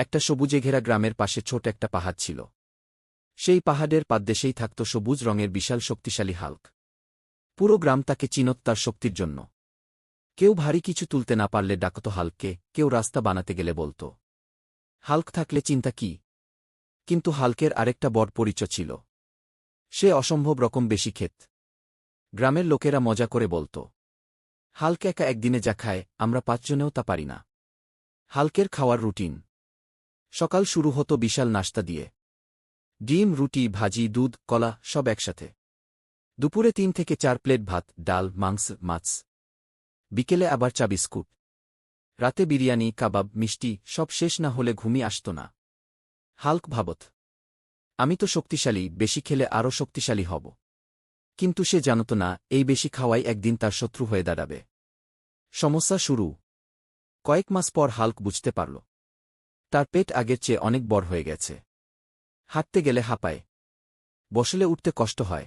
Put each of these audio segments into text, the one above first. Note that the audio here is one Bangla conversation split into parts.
একটা সবুজে ঘেরা গ্রামের পাশে ছোট একটা পাহাড় ছিল। সেই পাহাড়ের পাদদেশেই থাকত সবুজ রঙের বিশাল শক্তিশালী হাল্ক। পুরো গ্রাম তাকে চিনত তার শক্তির জন্য। কেউ ভারী কিছু তুলতে না পারলে ডাকত হাল্ককে, কেউ রাস্তা বানাতে গেলে বলত, হাল্ক থাকলে চিন্তা কি। কিন্তু হাল্কের আরেকটা বড় পরিচয় ছিল। সে অসম্ভব রকম বেশি ক্ষেত। গ্রামের লোকেরা মজা করে বলত, হাল্ক একা একদিনে যা খায় আমরা 5 জনেও তা পারি না। হাল্কের খাওয়ার রুটিন। সকাল শুরু হতো বিশাল নাশতা দিয়ে। ডিম, রুটি, ভাজি, দুধ, কলা সব একসাথে। দুপুরে 3 থেকে 4 প্লেট ভাত, ডাল, মাংস, মাছ। বিকেলে আবার চা বিস্কুট। রাতে বিরিয়ানি, কাবাব, মিষ্টি সব শেষ না হলে ঘুমই আসত না। হাল্ক ভাবত, আমি তো শক্তিশালী, বেশি খেলে আরও শক্তিশালী হব। কিন্তু সে জানত না এই বেশি খাওয়াই একদিন তার শত্রু হয়ে দাঁড়াবে। সমস্যা শুরু। কয়েক মাস পর হাল্ক বুঝতে পারল, তার পেট আগের চেয়ে অনেক বড় হয়ে গেছে। হাঁটতে গেলে হাঁপায়, বসলে উঠতে কষ্ট হয়,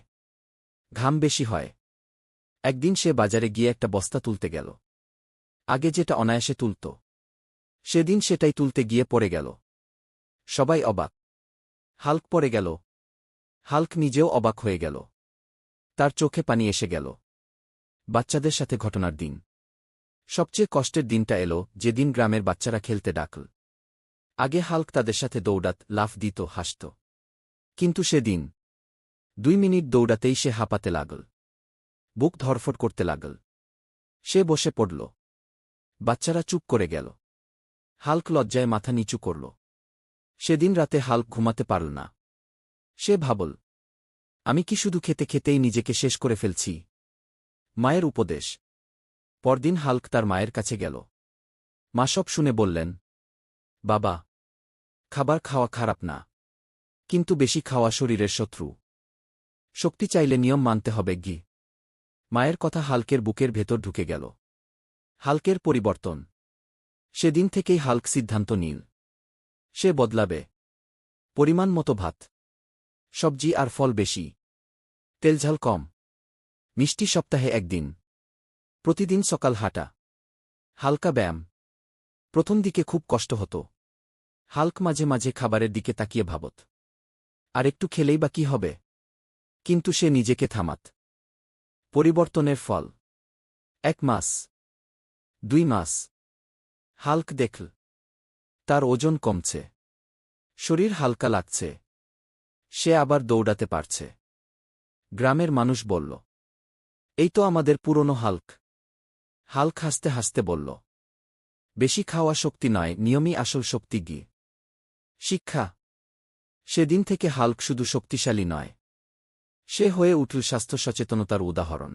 ঘাম বেশি হয়। একদিন সে বাজারে গিয়ে একটা বস্তা তুলতে গেল। আগে যেটা অনায়াসে তুলত, সেদিন সেটাই তুলতে গিয়ে পড়ে গেল। সবাই অবাক। হাল্ক পড়ে গেল। হাল্ক নিজেও অবাক হয়ে গেল। তার চোখে পানি এসে গেল। বাচ্চাদের সাথে ঘটনার দিন। সবচেয়ে কষ্টের দিনটা এলো যেদিন গ্রামের বাচ্চারা খেলতে ডাকল। আগে হাল্ক তাদের সাথে দৌড়াত, লাফ দিত, হাসত। কিন্তু সেদিন 2 মিনিট দৌড়াতেই সে হাঁপাতে লাগল। বুক ধরফট করতে লাগল। সে বসে পড়ল। বাচ্চারা চুপ করে গেল। হাল্ক লজ্জায় মাথা নিচু করল। সেদিন রাতে হাল্ক ঘুমাতে পারল না। সে ভাবল, আমি কি শুধু খেতে খেতেই নিজেকে শেষ করে ফেলছি। মায়ের উপদেশ। পরদিন হাল্ক তার মায়ের কাছে গেল। মা সব শুনে বললেন, বাবা, খাবার খাওয়া খারাপ না, কিন্তু বেশি খাওয়া শরীরের শত্রু। শক্তি চাইলে নিয়ম মানতে হবে গি। মায়ের কথা হাল্কের বুকের ভেতর ঢুকে গেল। হাল্কের পরিবর্তন। সেদিন থেকেই হাল্ক সিদ্ধান্ত নিল, সে বদলাবে। পরিমাণ মতো ভাত, সবজি আর ফল বেশি, তেলঝাল কম, মিষ্টি সপ্তাহে 1 দিন, প্রতিদিন সকাল হাঁটা, হালকা ব্যায়াম। প্রথম দিকে খুব কষ্ট হতো। হাল্ক মাঝে মাঝে খাবারের দিকে তাকিয়ে ভাবত, আর একটু খেলেই বা কি হবে। কিন্তু সে নিজেকে থামাত। পরিবর্তনের ফল। 1 মাস, 2 মাস। হাল্ক দেখল, তার ওজন কমছে, শরীর হালকা লাগছে, সে আবার দৌড়াতে পারছে। গ্রামের মানুষ বলল, এই তো আমাদের পুরনো হাল্ক। হাল্ক হাসতে হাসতে বলল, বেশি খাওয়া শক্তি নয়, নিয়মই আসল শক্তি গি। শিক্ষা। সেদিন থেকে হাল্ক শুধু শক্তিশালী নয়, সে হয়ে উঠল স্বাস্থ্য সচেতনতার উদাহরণ।